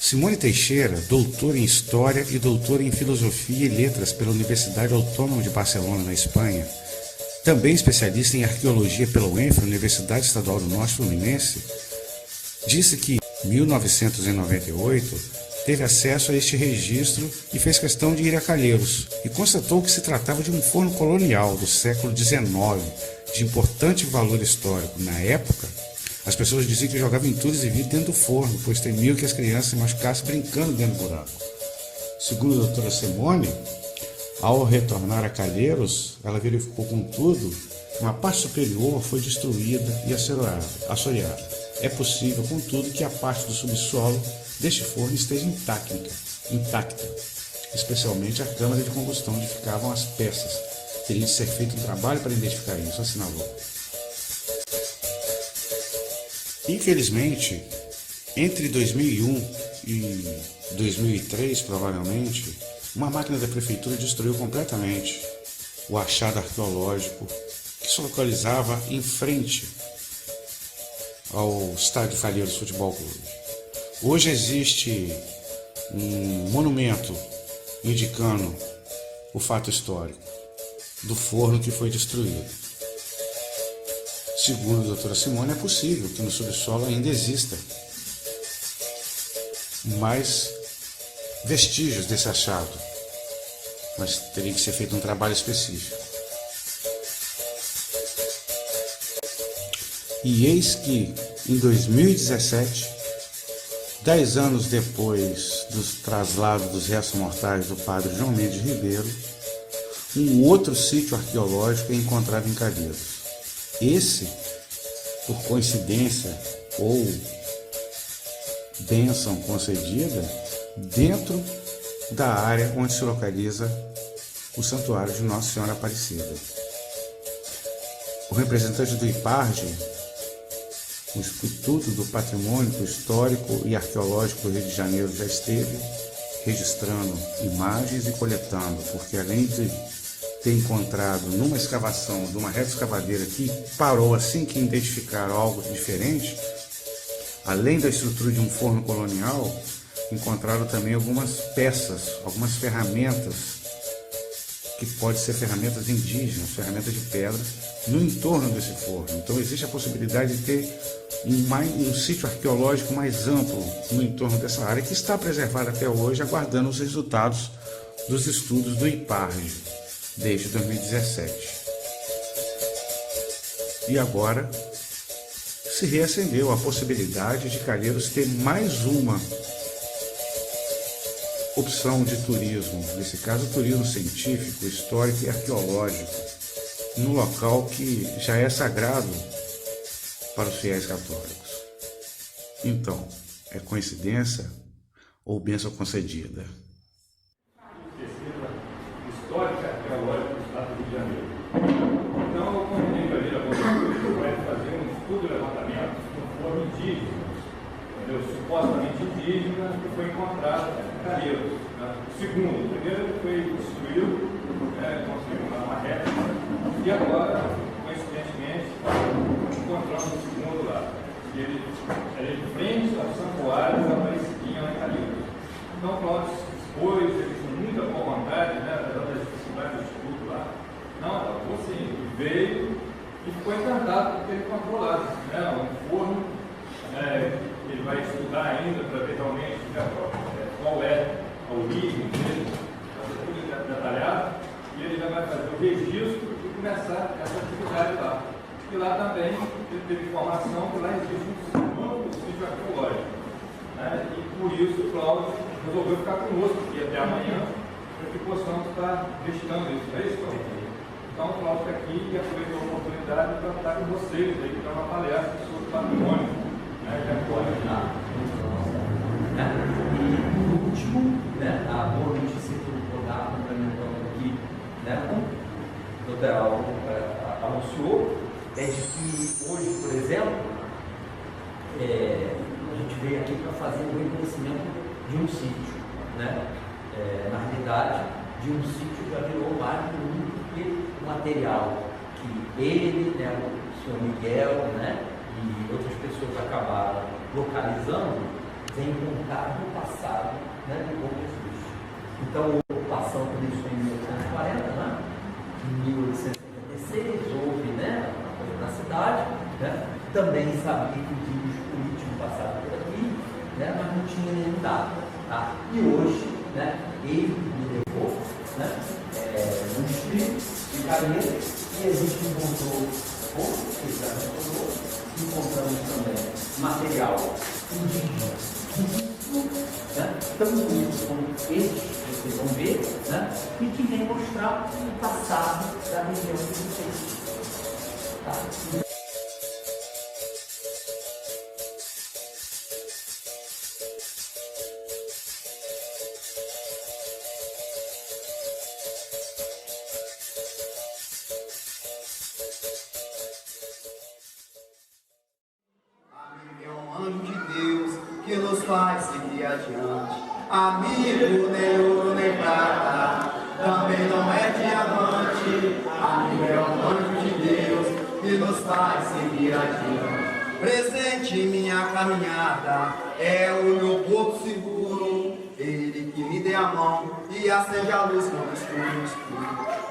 Speaker 3: Simone Teixeira, doutora em História e doutora em Filosofia e Letras pela Universidade Autônoma de Barcelona, na Espanha, também especialista em Arqueologia pela UENF, Universidade Estadual do Norte Fluminense, disse que, em 1998, teve acesso a este registro e fez questão de ir a Calheiros, e constatou que se tratava de um forno colonial do século XIX, de importante valor histórico. Na época, as pessoas diziam que jogavam entulhos e vidro dentro do forno, pois temiam que as crianças se machucassem brincando dentro do buraco. Segundo a doutora Simone, ao retornar a Calheiros, ela verificou, contudo, que uma parte superior foi destruída e assoreada. É possível, contudo, que a parte do subsolo deste forno esteja intacta, especialmente a câmara de combustão onde ficavam as peças. Teria de ser feito um trabalho para identificar isso, assinalou. Infelizmente, entre 2001 e 2003, provavelmente, uma máquina da prefeitura destruiu completamente o achado arqueológico que se localizava em frente ao estádio Calheiros Futebol Clube. Hoje existe um monumento indicando o fato histórico do forno que foi destruído. Segundo a doutora Simone, é possível que no subsolo ainda exista mais vestígios desse achado, mas teria que ser feito um trabalho específico. E eis que, em 2017, 10 anos depois do traslado dos restos mortais do padre João Mendes Ribeiro, um outro sítio arqueológico é encontrado em Calheiros. Esse, por coincidência ou bênção concedida, dentro da área onde se localiza o Santuário de Nossa Senhora Aparecida. O representante do IPARGE, o Instituto do Patrimônio Histórico e Arqueológico do Rio de Janeiro, já esteve registrando imagens e coletando, porque além de ter encontrado numa escavação de uma retroescavadeira que parou assim que identificaram algo diferente, além da estrutura de um forno colonial, encontraram também algumas peças, algumas ferramentas, que podem ser ferramentas indígenas, ferramentas de pedra, no entorno desse forno. Então existe a possibilidade de ter um sítio arqueológico mais amplo no entorno dessa área, que está preservada até hoje, aguardando os resultados dos estudos do IPARGE, desde 2017. E agora se reacendeu a possibilidade de Calheiros ter mais uma opção de turismo, nesse caso turismo científico, histórico e arqueológico, num local que já é sagrado para os fiéis católicos. Então, é coincidência ou bênção concedida?
Speaker 14: Histórica e arqueológica do Estado do Rio de Janeiro. Então, eu convidei para vir a você vai fazer um estudo de levantamento no forno indígena, entendeu? Supostamente indígena, que foi encontrado em Calheiros. Segundo, o primeiro foi destruído, construído uma réplica, e agora, coincidentemente, encontramos o segundo lá. E ele era de frente aos santuários da Aparecidinha lá em Calheiros. Então, Cláudio expôs, ele com muita boa vontade, apesar das dificuldades do estudo lá. Não, você veio e ficou encantado porque ele encontrou lá, um forno. Ele vai estudar ainda para ver realmente qual é a origem dele, tudo detalhado, e ele já vai fazer o registro e começar essa atividade lá. E lá também ele teve informação que lá existe um amplo sítio arqueológico. E por isso o Cláudio resolveu ficar conosco aqui até amanhã, para que possamos estar investigando isso. É isso, Cláudio? Então o Cláudio está aqui e aproveitou a oportunidade para estar com vocês aí, para uma palestra sobre patrimônio de arqueologia.
Speaker 15: E por último, a boa notícia que eu vou dar complementando aqui, como o Dr. Alvo anunciou, é de que hoje, por exemplo, a gente veio aqui para fazer o reconhecimento de um sítio. Na realidade, de um sítio já virou mais bonito que o material que ele, o senhor Miguel, e outras pessoas acabaram localizando, vem contar do passado do Bom Jesus. Então, a ocupação começou em 1840, em 1876, houve a coisa na cidade, também sabia que os políticos passaram por aqui, mas não tinha nenhum dado. E hoje, ele me levou no distrito de Calheiros, e a gente encontrou encontramos também material indígena, tão bonito como esses que vocês vão ver, e que vem mostrar o passado da região de vocês.
Speaker 2: Que nos faz seguir adiante. Amigo, nem ouro nem prata, também não é diamante. Amigo é um anjo de Deus que nos faz seguir adiante. Presente em minha caminhada, é o meu porto seguro, ele que me dê a mão e acende a luz quando escuro.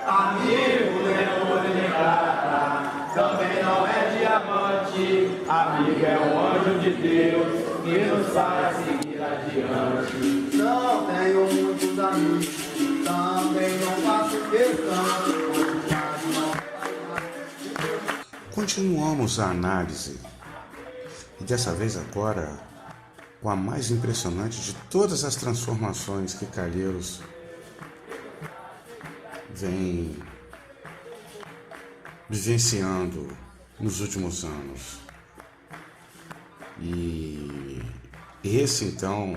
Speaker 2: Amigo não é ouro nem prata, também não é diamante, amigo é um anjo de Deus que nos faz seguir adiante. Não tenho muitos amigos, também não faço questão.
Speaker 4: Continuamos a análise, e dessa vez agora com a mais impressionante de todas as transformações que Calheiros vem vivenciando nos últimos anos. E esse então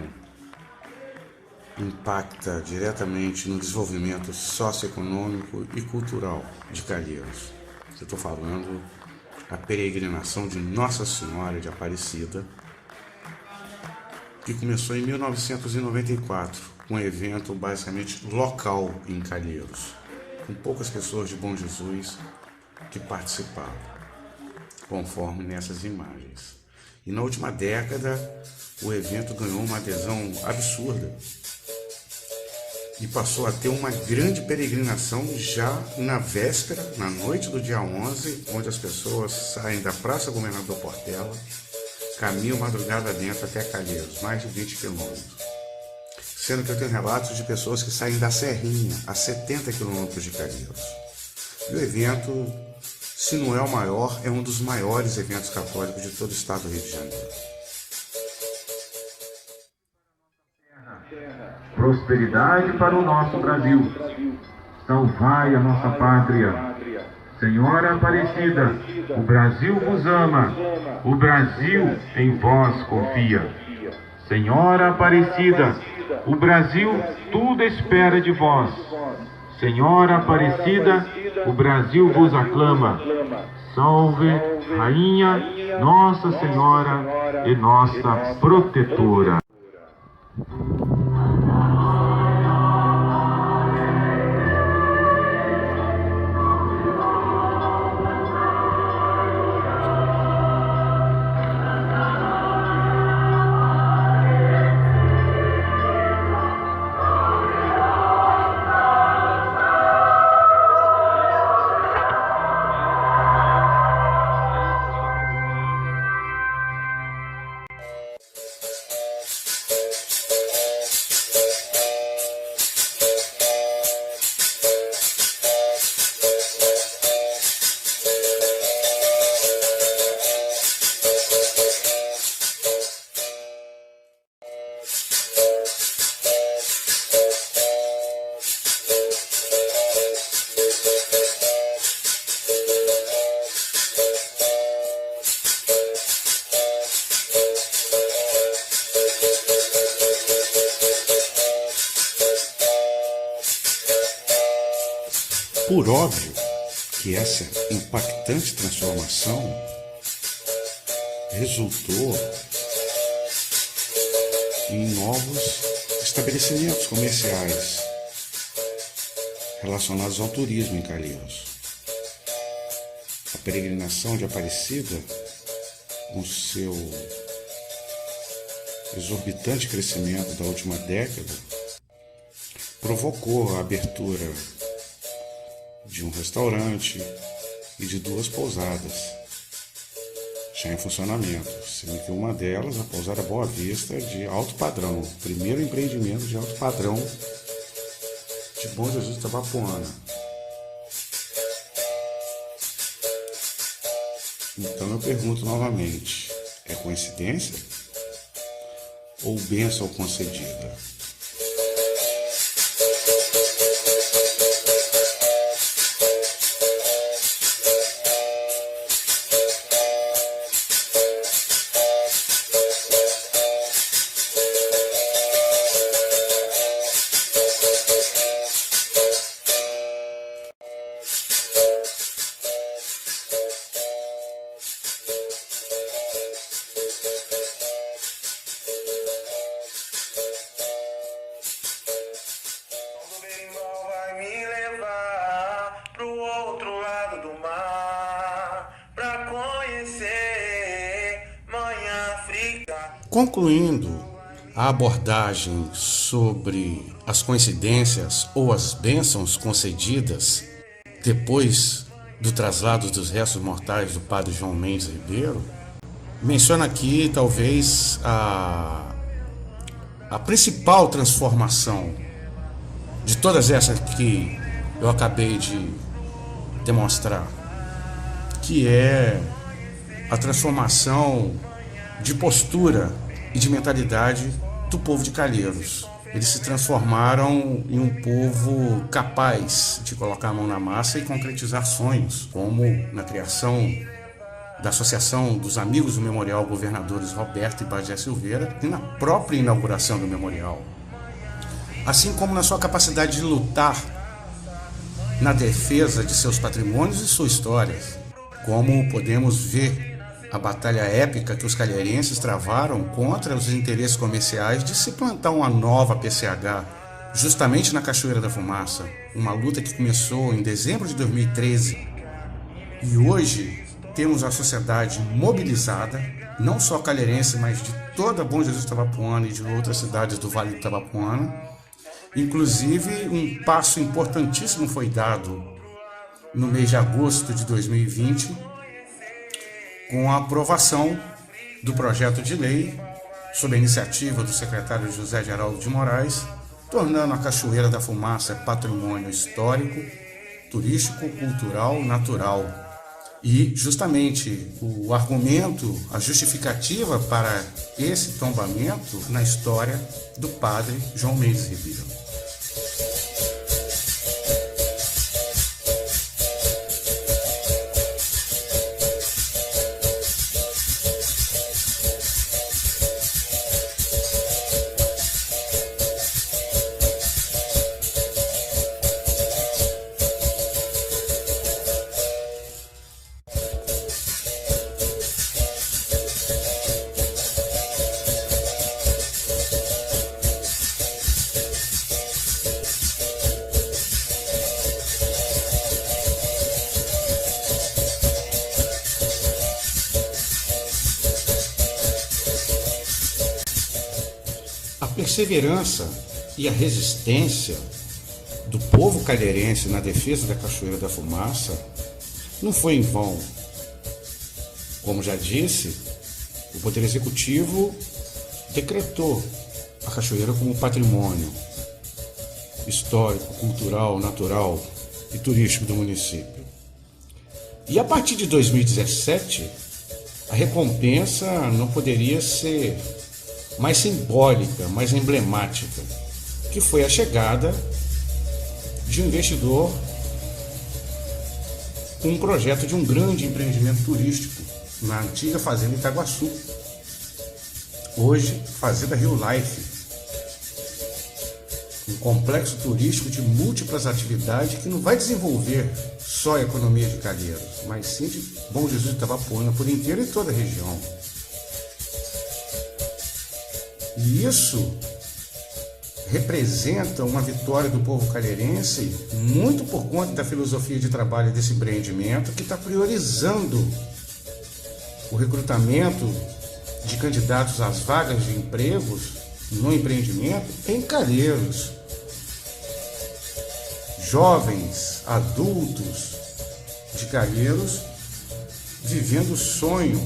Speaker 4: impacta diretamente no desenvolvimento socioeconômico e cultural de Calheiros. Eu estou falando a peregrinação de Nossa Senhora de Aparecida, que começou em 1994, com um evento basicamente local em Calheiros, com poucas pessoas de Bom Jesus que participavam, conforme nessas imagens. E na última década, o evento ganhou uma adesão absurda e passou a ter uma grande peregrinação já na véspera, na noite do dia 11, onde as pessoas saem da Praça Governador Portela, caminham madrugada dentro até Calheiros, mais de 20 quilômetros. Sendo que eu tenho relatos de pessoas que saem da Serrinha, a 70 quilômetros de Calheiros. E o evento, se não é o maior, é um dos maiores eventos católicos de todo o estado do Rio de Janeiro.
Speaker 16: Prosperidade para o nosso Brasil. Salvai a nossa pátria. Senhora Aparecida, o Brasil vos ama. O Brasil em vós confia. Senhora Aparecida, o Brasil tudo espera de vós. Senhora Aparecida, o Brasil vos aclama. Salve, Rainha, Nossa Senhora e nossa protetora.
Speaker 4: Por óbvio que essa impactante transformação resultou em novos estabelecimentos comerciais relacionados ao turismo em Calheiros. A peregrinação de Aparecida, com seu exorbitante crescimento da última década, provocou a abertura de um restaurante e de 2 pousadas já em funcionamento, sendo que uma delas, a pousada Boa Vista, de alto padrão, primeiro empreendimento de alto padrão de Bom Jesus de Itabapoana. Então eu pergunto novamente, é coincidência ou bênção concedida?
Speaker 3: Concluindo a abordagem sobre as coincidências ou as bênçãos concedidas depois do traslado dos restos mortais do padre João Mendes Ribeiro, menciono aqui talvez a principal transformação de todas essas que eu acabei de demonstrar, que é a transformação de postura e de mentalidade do povo de Calheiros. Eles se transformaram em um povo capaz de colocar a mão na massa e concretizar sonhos, como na criação da Associação dos Amigos do Memorial Governadores Roberto e Bagé Silveira e na própria inauguração do memorial. Assim como na sua capacidade de lutar na defesa de seus patrimônios e sua história, como podemos ver a batalha épica que os calheirenses travaram contra os interesses comerciais de se plantar uma nova PCH, justamente na Cachoeira da Fumaça, uma luta que começou em dezembro de 2013. E hoje temos a sociedade mobilizada, não só calheirense, mas de toda Bom Jesus do Itabapoana e de outras cidades do Vale do Itabapoana. Inclusive, um passo importantíssimo foi dado no mês de agosto de 2020, com a aprovação do projeto de lei, sob a iniciativa do secretário José Geraldo de Moraes, tornando a Cachoeira da Fumaça patrimônio histórico, turístico, cultural, natural. E, justamente, o argumento, a justificativa para esse tombamento na história do padre João Mendes Ribeiro. A perseverança e a resistência do povo calheirense na defesa da Cachoeira da Fumaça não foi em vão. Como já disse, o Poder Executivo decretou a cachoeira como patrimônio histórico, cultural, natural e turístico do município. E a partir de 2017, a recompensa não poderia ser mais simbólica, mais emblemática, que foi a chegada de um investidor com um projeto de um grande empreendimento turístico na antiga Fazenda Itaguaçu, hoje Fazenda Rio Life, um complexo turístico de múltiplas atividades que não vai desenvolver só a economia de Calheiros, mas sim de Bom Jesus de Itabapoana por inteiro e toda a região. E isso representa uma vitória do povo calheirense muito por conta da filosofia de trabalho desse empreendimento, que está priorizando o recrutamento de candidatos às vagas de empregos no empreendimento em Calheiros. Jovens, adultos de Calheiros vivendo o sonho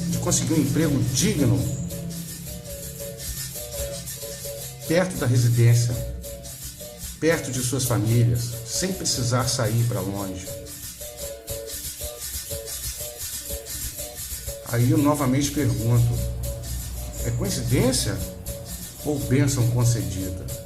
Speaker 3: de conseguir um emprego digno perto da residência, perto de suas famílias, sem precisar sair para longe. Aí eu novamente pergunto, é coincidência ou bênção concedida?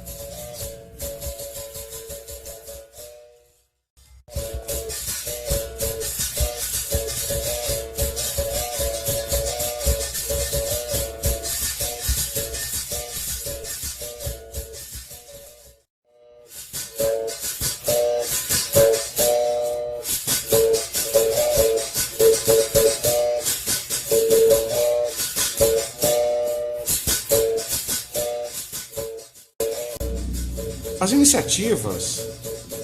Speaker 3: As iniciativas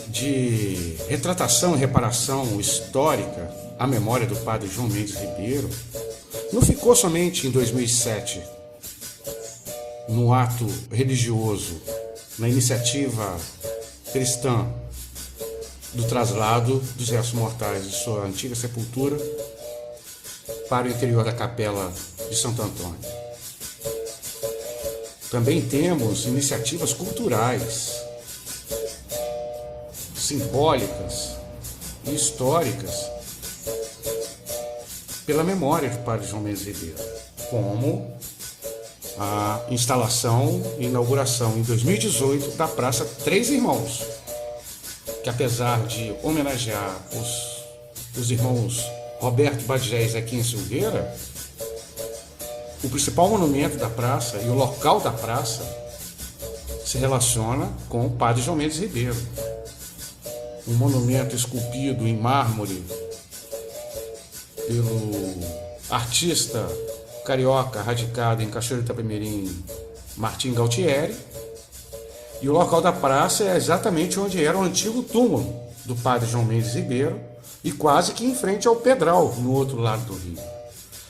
Speaker 3: de retratação e reparação histórica à memória do padre João Mendes Ribeiro não ficou somente em 2007, no ato religioso, na iniciativa cristã do traslado dos restos mortais de sua antiga sepultura para o interior da capela de Santo Antônio. Também temos iniciativas culturais, simbólicas e históricas pela memória do padre João Mendes Ribeiro, como a instalação e inauguração em 2018 da Praça Três Irmãos, que apesar de homenagear os irmãos Roberto Bagé e Zequinha Silveira, o principal monumento da praça e o local da praça se relaciona com o padre João Mendes Ribeiro. Um monumento esculpido em mármore pelo artista carioca radicado em Cachoeiro de Itapemirim, Martim Galtieri, e o local da praça é exatamente onde era o antigo túmulo do padre João Mendes Ribeiro e quase que em frente ao Pedral, no outro lado do rio.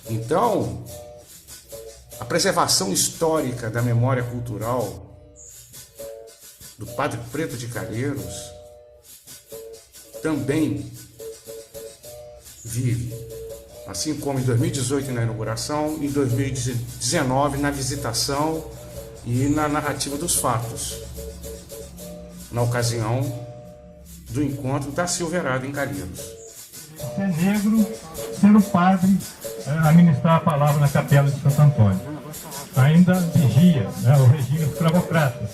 Speaker 3: Então, a preservação histórica da memória cultural do Padre Preto de Calheiros também vive, assim como em 2018 na inauguração, em 2019 na visitação e na narrativa dos fatos, na ocasião do encontro da Silverada em Calheiros.
Speaker 14: Ser negro, ser o padre a ministrar a palavra na capela de Santo Antônio. Ainda vigia, o regime escravocrata.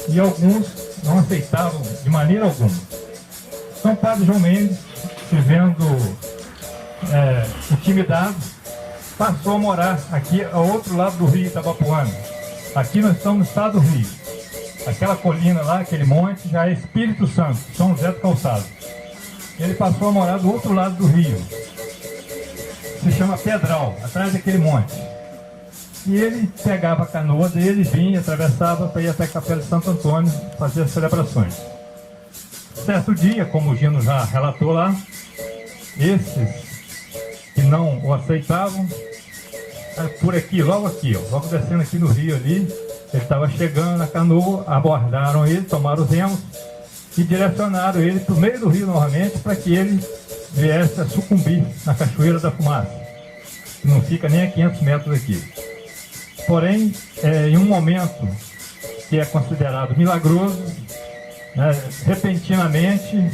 Speaker 14: E alguns não aceitavam de maneira alguma. Então, o padre João Mendes, se vendo intimidado, passou a morar aqui ao outro lado do rio Itabapuana. Aqui nós estamos no estado do Rio. Aquela colina lá, aquele monte, já é Espírito Santo, São José do Calçado. Ele passou a morar do outro lado do rio. Se chama Pedral, atrás daquele monte. E ele pegava a canoa dele, vinha, atravessava para ir até a capela de Santo Antônio fazer as celebrações. Certo dia, como o Gino já relatou lá, esses que não o aceitavam, por aqui, logo descendo aqui no rio ali, ele estava chegando na canoa, abordaram ele, tomaram os remos e direcionaram ele para o meio do rio novamente para que ele viesse a sucumbir na Cachoeira da Fumaça, que não fica nem a 500 metros aqui. Porém, em um momento que é considerado milagroso, repentinamente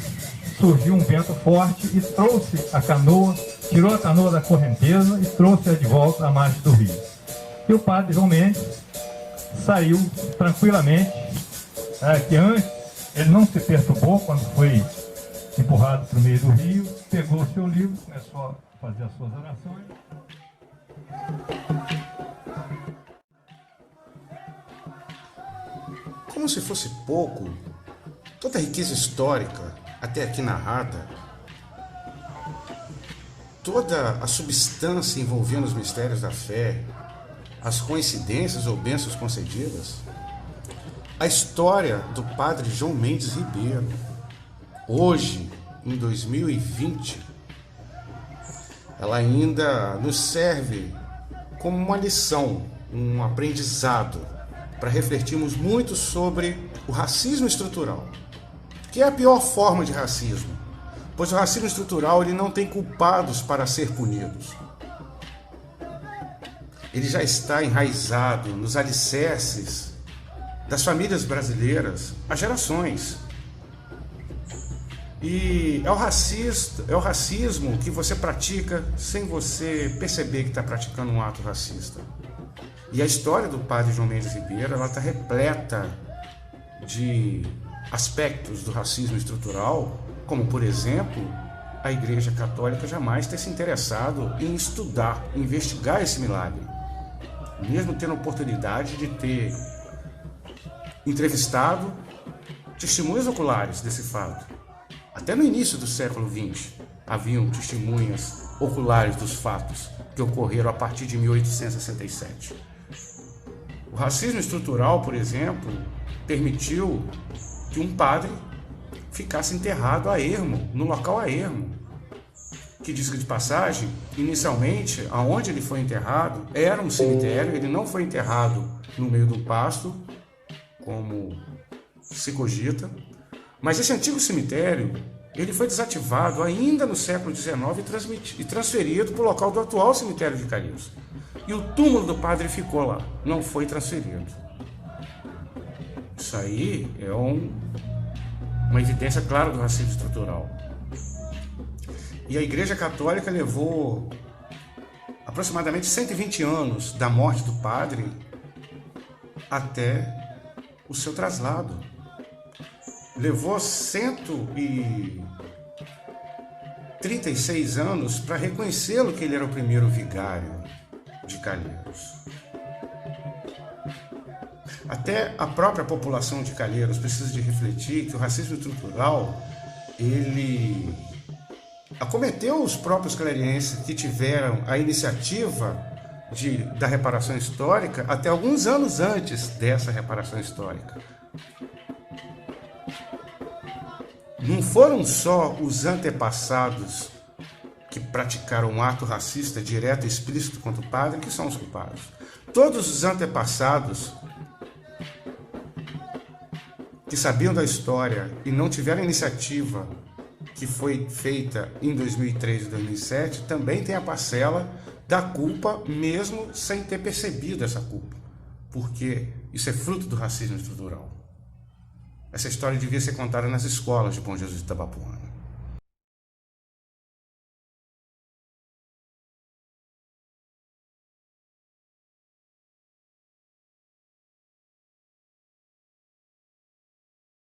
Speaker 14: surgiu um vento forte e trouxe a canoa, tirou a canoa da correnteza e trouxe-a de volta à margem do rio. E o padre João Mendes saiu tranquilamente, que antes ele não se perturbou quando foi empurrado para o meio do rio, pegou o seu livro, começou a fazer as suas orações.
Speaker 3: Como se fosse pouco, toda a riqueza histórica até aqui narrada, toda a substância envolvendo os mistérios da fé, as coincidências ou bênçãos concedidas, a história do padre João Mendes Ribeiro, hoje, em 2020, ela ainda nos serve como uma lição, um aprendizado, para refletirmos muito sobre o racismo estrutural, que é a pior forma de racismo, pois o racismo estrutural ele não tem culpados para ser punidos. Ele já está enraizado nos alicerces das famílias brasileiras há gerações. E é o racismo que você pratica sem você perceber que está praticando um ato racista. E a história do padre João Mendes Ribeiro, ela está repleta de aspectos do racismo estrutural, como, por exemplo, a Igreja Católica jamais ter se interessado em estudar, investigar esse milagre. Mesmo tendo a oportunidade de ter entrevistado testemunhas oculares desse fato. Até no início do século XX, haviam testemunhas oculares dos fatos que ocorreram a partir de 1867. O racismo estrutural, por exemplo, permitiu que um padre ficasse enterrado a ermo, no local a ermo,
Speaker 4: que, diga de passagem, inicialmente, aonde ele foi enterrado, era um cemitério, ele não foi enterrado no meio do pasto, como se cogita, mas esse antigo cemitério, ele foi desativado ainda no século XIX e transferido para o local do atual cemitério de Calheiros. E o túmulo do padre ficou lá, não foi transferido. Isso aí é uma evidência clara do racismo estrutural. E a Igreja Católica levou aproximadamente 120 anos da morte do padre até o seu traslado. Levou 136 anos para reconhecê-lo que ele era o primeiro vigário de Calheiros. Até a própria população de Calheiros precisa de refletir que o racismo estrutural, ele acometeu os próprios calherienses que tiveram a iniciativa da reparação histórica até alguns anos antes dessa reparação histórica. Não foram só os antepassados que praticaram um ato racista direto e explícito contra o padre que são os culpados. Todos os antepassados que sabiam da história e não tiveram a iniciativa que foi feita em 2003 e 2007 também têm a parcela da culpa, mesmo sem ter percebido essa culpa, porque isso é fruto do racismo estrutural. Essa história devia ser contada nas escolas de Bom Jesus de Itabapuana.